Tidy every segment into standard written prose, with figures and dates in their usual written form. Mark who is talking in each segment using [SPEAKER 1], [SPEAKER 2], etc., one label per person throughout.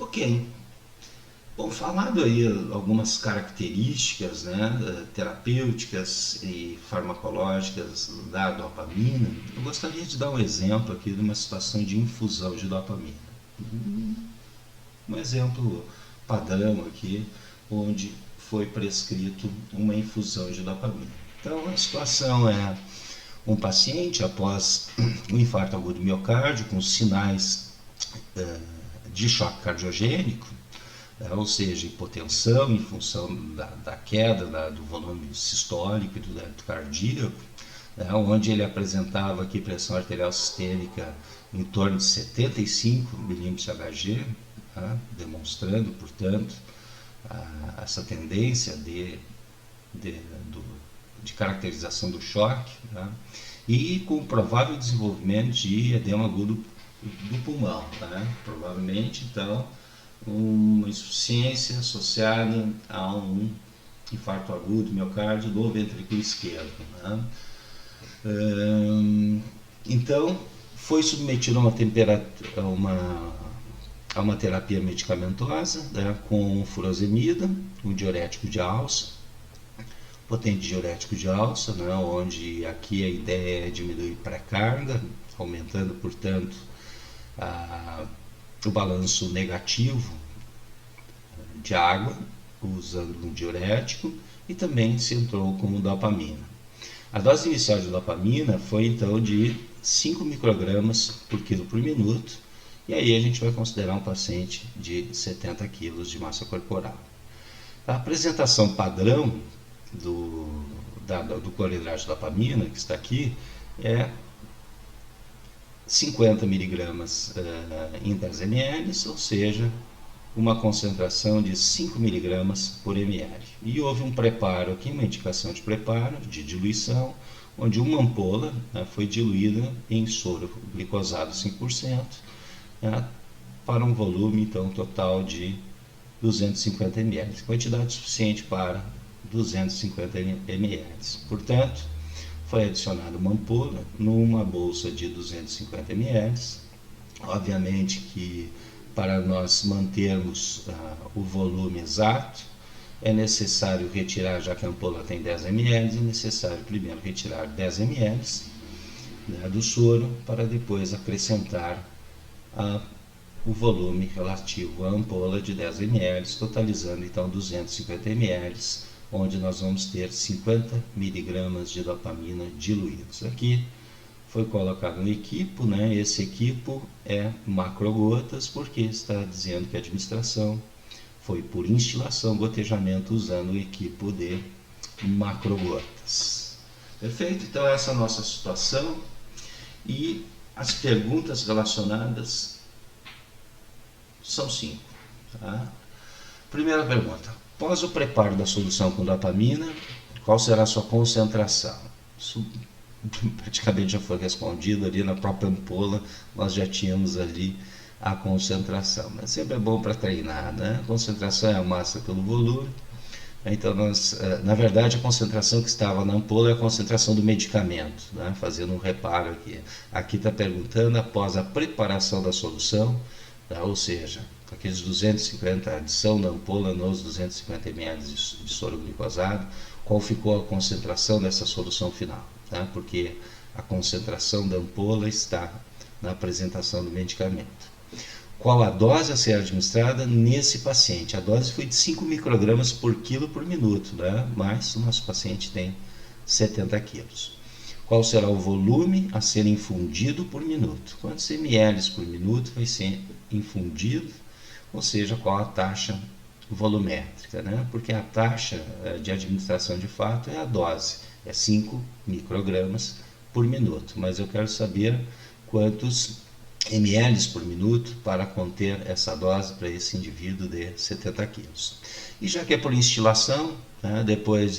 [SPEAKER 1] Ok. Bom, falado aí algumas características, né, terapêuticas e farmacológicas da dopamina, eu gostaria de dar um exemplo aqui de uma situação de infusão de dopamina. Um exemplo padrão aqui, onde foi prescrito uma infusão de dopamina. Então, a situação é um paciente após um infarto agudo do miocárdio com sinais de choque cardiogênico, ou seja, hipotensão em função da queda do volume sistólico e do débito cardíaco, onde ele apresentava aqui pressão arterial sistêmica em torno de 75 milímetros de Hg, demonstrando, portanto, essa tendência de caracterização do choque, e com provável desenvolvimento de edema agudo do pulmão, provavelmente, então, uma insuficiência associada a um infarto agudo do miocárdio do ventrículo esquerdo. Então, foi submetido a uma terapia medicamentosa, com furosemida, um diurético de alça, potente diurético de alça, onde aqui a ideia é diminuir pré-carga, aumentando, portanto, o balanço negativo de água, usando um diurético, e também se entrou com dopamina. A dose inicial de dopamina foi então de 5 microgramas por quilo por minuto, e aí a gente vai considerar um paciente de 70 quilos de massa corporal. A apresentação padrão do cloridrato de dopamina, que está aqui, é 50 miligramas em 10 ml, ou seja, uma concentração de 5 miligramas por ml. E houve um preparo aqui, uma indicação de preparo, de diluição, onde uma ampola foi diluída em soro glicosado 5%, para um volume então total de 250 ml, quantidade suficiente para 250 ml. Portanto, foi adicionada uma ampola numa bolsa de 250 ml. Obviamente que para nós mantermos o volume exato, é necessário retirar, já que a ampola tem 10 ml, é necessário primeiro retirar 10 ml do soro para depois acrescentar o volume relativo à ampola de 10 ml, totalizando então 250 ml, onde nós vamos ter 50 miligramas de dopamina diluídos. Aqui foi colocado um equipo, esse equipo é macrogotas, porque está dizendo que a administração foi por instilação, gotejamento, usando o equipo de macrogotas. Perfeito? Então essa é a nossa situação e as perguntas relacionadas são 5. Primeira pergunta: após o preparo da solução com dopamina, qual será a sua concentração? Isso praticamente já foi respondido ali na própria ampola, nós já tínhamos ali a concentração, mas sempre é bom para treinar, A concentração é a massa pelo volume. Então na verdade a concentração que estava na ampola é a concentração do medicamento, fazendo um reparo aqui está perguntando após a preparação da solução, ou seja, aqueles 250, a adição da ampola nos 250 ml de soro glicosado, qual ficou a concentração dessa solução final, porque a concentração da ampola está na apresentação do medicamento. Qual a dose a ser administrada nesse paciente? A dose foi de 5 microgramas por quilo por minuto, mas o nosso paciente tem 70 quilos. Qual será o volume a ser infundido por minuto? Quantos ml por minuto vai ser infundido? Ou seja, qual a taxa volumétrica, Porque a taxa de administração de fato é a dose, é 5 microgramas por minuto, mas eu quero saber quantos ml por minuto para conter essa dose para esse indivíduo de 70 quilos. E já que é por instilação, depois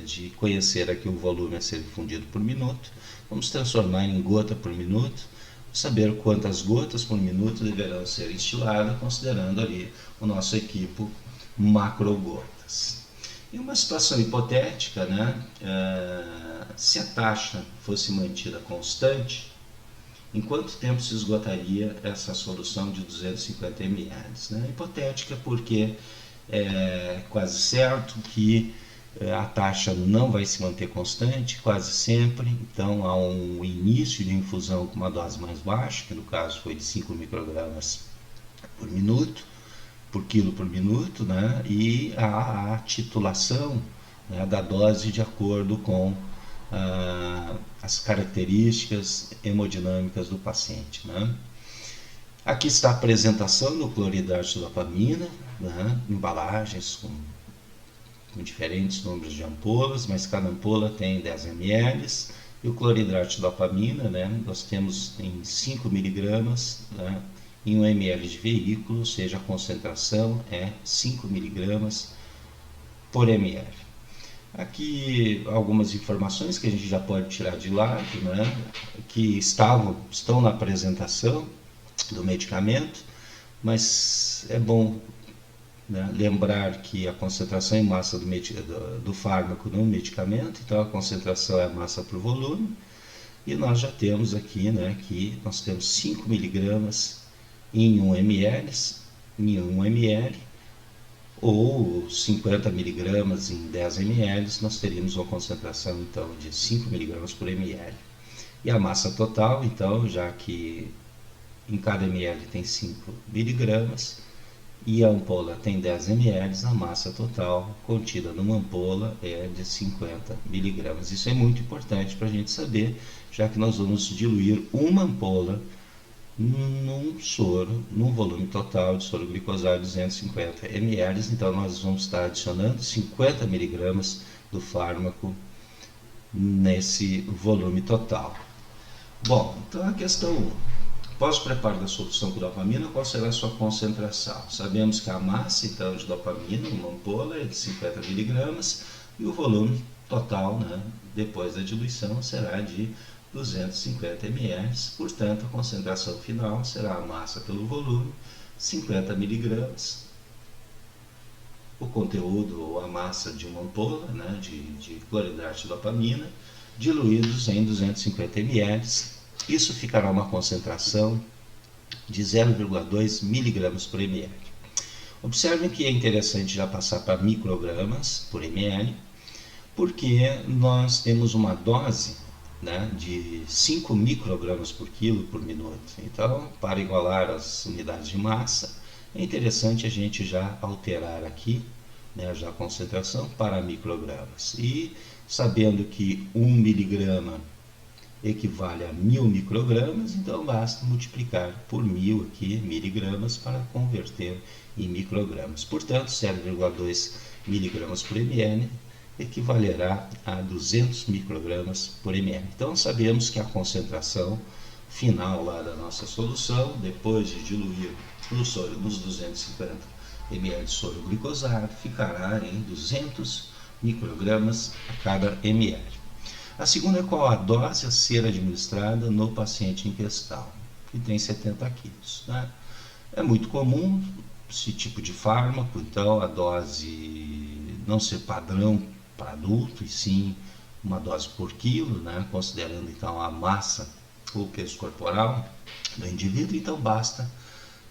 [SPEAKER 1] de conhecer aqui o volume a ser infundido por minuto, vamos transformar em gota por minuto, saber quantas gotas por minuto deverão ser instiladas, considerando ali o nosso equipo macrogotas. Em uma situação hipotética, se a taxa fosse mantida constante, em quanto tempo se esgotaria essa solução de 250 ml? Né? Hipotética porque é quase certo que a taxa não vai se manter constante quase sempre, então há um início de infusão com uma dose mais baixa, que no caso foi de 5 microgramas por minuto, por quilo por minuto, né? E a titulação, né, da dose de acordo com as características hemodinâmicas do paciente. Né? Aqui está a apresentação do cloridrato de dopamina, né? Embalagens com diferentes números de ampolas, mas cada ampola tem 10 ml. E o cloridrato de dopamina, né? Nós temos em 5 miligramas, né? Em 1 ml de veículo, ou seja, a concentração é 5 miligramas por ml. Aqui algumas informações que a gente já pode tirar de lado, né? Que estão na apresentação do medicamento, mas é bom, né, lembrar que a concentração em massa do fármaco no medicamento, então a concentração é a massa por volume, e nós já temos aqui, né, que nós temos 5 miligramas em 1 ml, ou 50 miligramas em 10 ml, nós teríamos uma concentração então de 5 miligramas por ml. E a massa total, então, já que em cada ml tem 5 miligramas e a ampola tem 10 ml, a massa total contida numa ampola é de 50 miligramas. Isso é muito importante para a gente saber, já que nós vamos diluir uma ampola num soro, num volume total de soro glicosário de 250 ml, então nós vamos estar adicionando 50 miligramas do fármaco nesse volume total. Bom, então a questão 1. Após o preparo da solução com dopamina, qual será a sua concentração? Sabemos que a massa então de dopamina, uma ampola, é de 50 miligramas e o volume total, né, depois da diluição será de 250 ml, portanto a concentração final será a massa pelo volume, 50 miligramas, o conteúdo ou a massa de uma ampola, né, de cloridrato de dopamina, diluídos em 250 ml. Isso ficará uma concentração de 0,2 miligramas por ml. Observem que é interessante já passar para microgramas por ml, porque nós temos uma dose, né, de 5 microgramas por quilo por minuto. Então, para igualar as unidades de massa, é interessante a gente já alterar aqui, né, já a concentração para microgramas. E sabendo que 1 miligrama equivale a 1000 microgramas, então basta multiplicar por 1000 aqui, miligramas, para converter em microgramas. Portanto, 0,2 miligramas por ml equivalerá a 200 microgramas por ml. Então sabemos que a concentração final lá da nossa solução, depois de diluir no soro nos 250 ml de soro glicosário, ficará em 200 microgramas a cada ml. A segunda é qual a dose a ser administrada no paciente em questão, que tem 70 quilos. Né? É muito comum esse tipo de fármaco, então a dose não ser padrão para adulto, e sim uma dose por quilo, né? Considerando então a massa ou peso corporal do indivíduo, então basta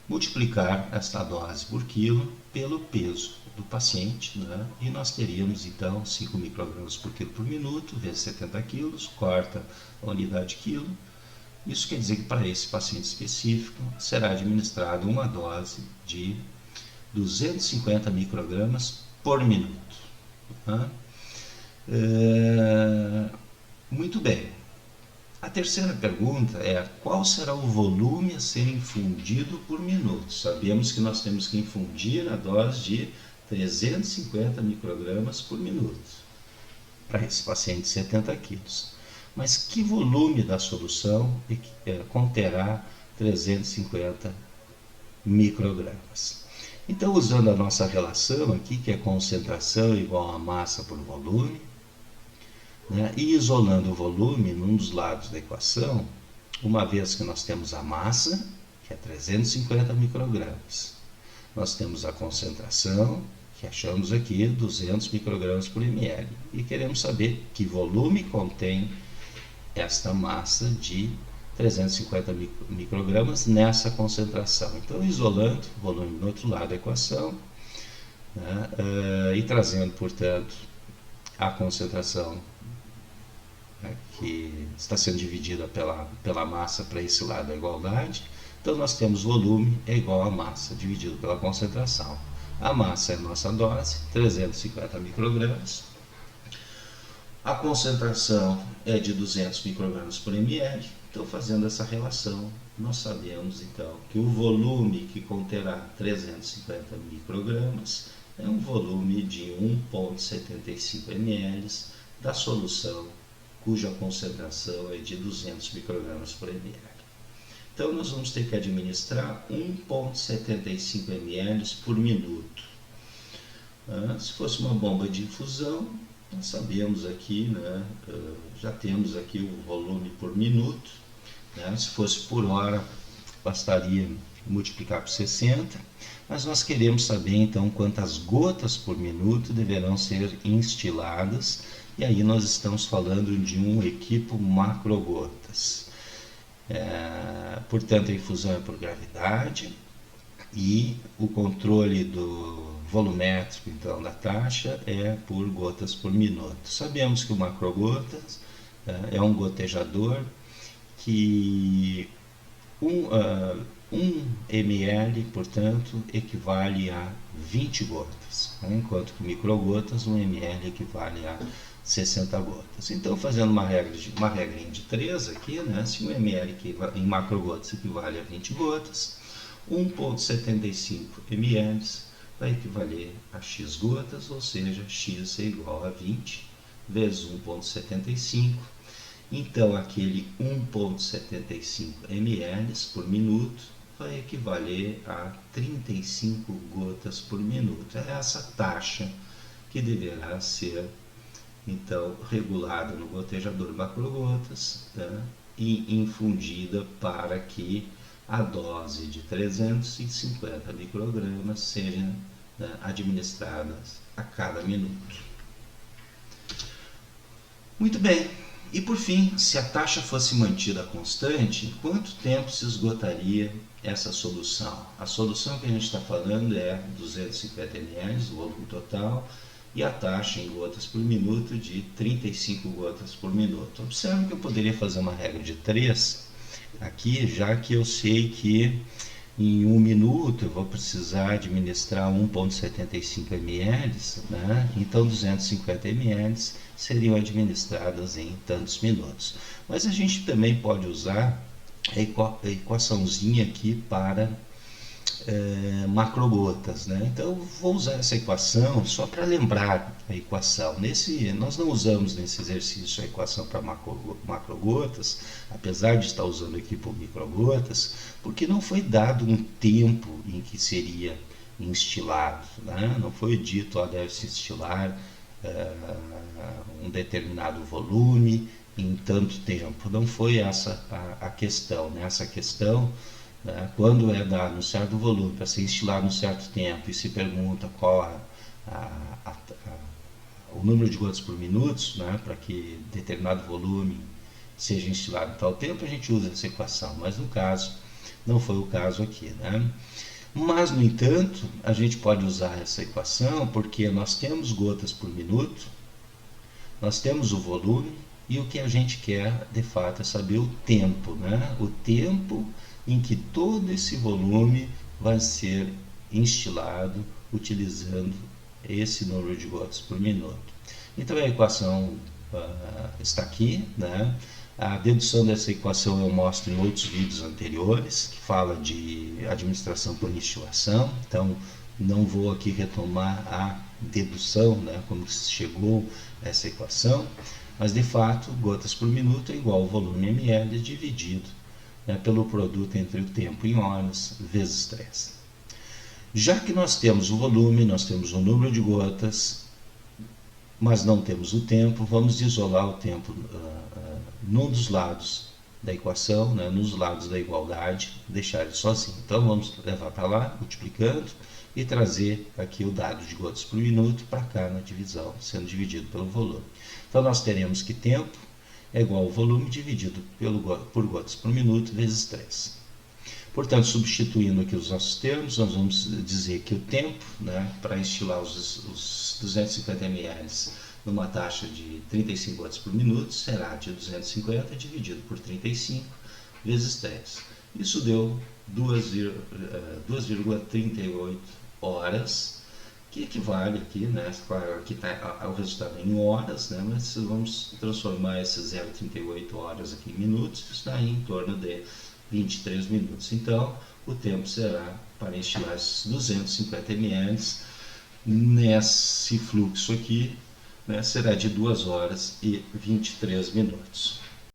[SPEAKER 1] multiplicar esta dose por quilo pelo peso do paciente, né? E nós teríamos então 5 microgramas por quilo por minuto, vezes 70 quilos, corta a unidade quilo. Isso quer dizer que para esse paciente específico será administrado uma dose de 250 microgramas por minuto. Tá? Muito bem. A terceira pergunta é qual será o volume a ser infundido por minuto? Sabemos que nós temos que infundir a dose de 350 microgramas por minuto para esse paciente de 70 quilos. Mas que volume da solução conterá 350 microgramas? Então, usando a nossa relação aqui, que é concentração igual a massa por volume, né, e isolando o volume num dos lados da equação, uma vez que nós temos a massa, que é 350 microgramas, nós temos a concentração, que achamos aqui 200 microgramas por ml, e queremos saber que volume contém esta massa de 350 microgramas nessa concentração. Então, isolando o volume do outro lado da equação, né, e trazendo, portanto, a concentração, né, que está sendo dividida pela massa para esse lado da igualdade. Então, nós temos volume é igual a massa dividido pela concentração. A massa é a nossa dose, 350 microgramas. A concentração é de 200 microgramas por ml. Então, fazendo essa relação, nós sabemos então que o volume que conterá 350 microgramas é um volume de 1,75 ml da solução cuja concentração é de 200 microgramas por ml. Então, nós vamos ter que administrar 1,75 ml por minuto. Se fosse uma bomba de infusão, nós sabemos aqui, né, já temos aqui o volume por minuto, né, se fosse por hora, bastaria multiplicar por 60, mas nós queremos saber então quantas gotas por minuto deverão ser instiladas, e aí nós estamos falando de um equipo macrogotas. Portanto, a infusão é por gravidade e o controle do volumétrico então da taxa é por gotas por minuto. Sabemos que o macrogotas é um gotejador que 1 ml, portanto, equivale a 20 gotas, né? Enquanto que microgotas, 1 ml equivale a 60 gotas. Então, fazendo uma regrinha de 3 aqui, né? Se 1 ml em macrogotas equivale a 20 gotas, 1,75 ml vai equivaler a x gotas, ou seja, x é igual a 20 vezes 1,75. Então, aquele 1,75 ml por minuto vai equivaler a 35 gotas por minuto. É essa taxa que deverá ser, então, regulada no gotejador macrogotas, tá? E infundida para que a dose de 350 microgramas seja, né, administrada a cada minuto. Muito bem. E por fim, se a taxa fosse mantida constante, em quanto tempo se esgotaria essa solução? A solução que a gente está falando é 250 ml, o volume total, e a taxa em gotas por minuto de 35 gotas por minuto. Observe que eu poderia fazer uma regra de 3 aqui, já que eu sei que em 1 minuto eu vou precisar administrar 1,75 ml, né? Então 250 ml seriam administradas em tantos minutos. Mas a gente também pode usar a equaçãozinha aqui para macrogotas, né? Então vou usar essa equação só para lembrar a equação. Nós não usamos nesse exercício a equação para macrogotas, apesar de estar usando aqui por microgotas, porque não foi dado um tempo em que seria instilado, né? Não foi dito, deve-se instilar um determinado volume em tanto tempo. Não foi essa a questão, né? Essa questão, quando é dado um certo volume para ser instilado um certo tempo e se pergunta qual o número de gotas por minuto, né, para que determinado volume seja instilado em tal tempo, a gente usa essa equação, mas no caso, não foi o caso aqui, né? Mas, no entanto, a gente pode usar essa equação porque nós temos gotas por minuto, nós temos o volume e o que a gente quer, de fato, é saber o tempo, né? O tempo em que todo esse volume vai ser instilado utilizando esse número de gotas por minuto. Então a equação está aqui, né? A dedução dessa equação eu mostro em outros vídeos anteriores, que fala de administração por instilação, então não vou aqui retomar a dedução, né, como se chegou a essa equação, mas de fato gotas por minuto é igual ao volume ml dividido, né, pelo produto entre o tempo em horas vezes 3. Já que nós temos o volume, nós temos o número de gotas, mas não temos o tempo, vamos isolar o tempo num dos lados da equação, né, nos lados da igualdade, deixar ele sozinho. Então vamos levar para lá, multiplicando, e trazer aqui o dado de gotas por minuto para cá na divisão, sendo dividido pelo volume. Então nós teremos que tempo é igual ao volume dividido por gotas por minuto vezes 3. Portanto, substituindo aqui os nossos termos, nós vamos dizer que o tempo, né, para estilar os 250 ml numa taxa de 35 gotas por minuto será de 250 dividido por 35 vezes 10. Isso deu 2,38 horas, que equivale aqui, né? Claro, aqui está o resultado em horas, né? Mas vamos transformar esses 0,38 horas aqui em minutos, isso dá em torno de 23 minutos. Então, o tempo será para estilar esses 250 ml nesse fluxo aqui, né? Será de 2 horas e 23 minutos.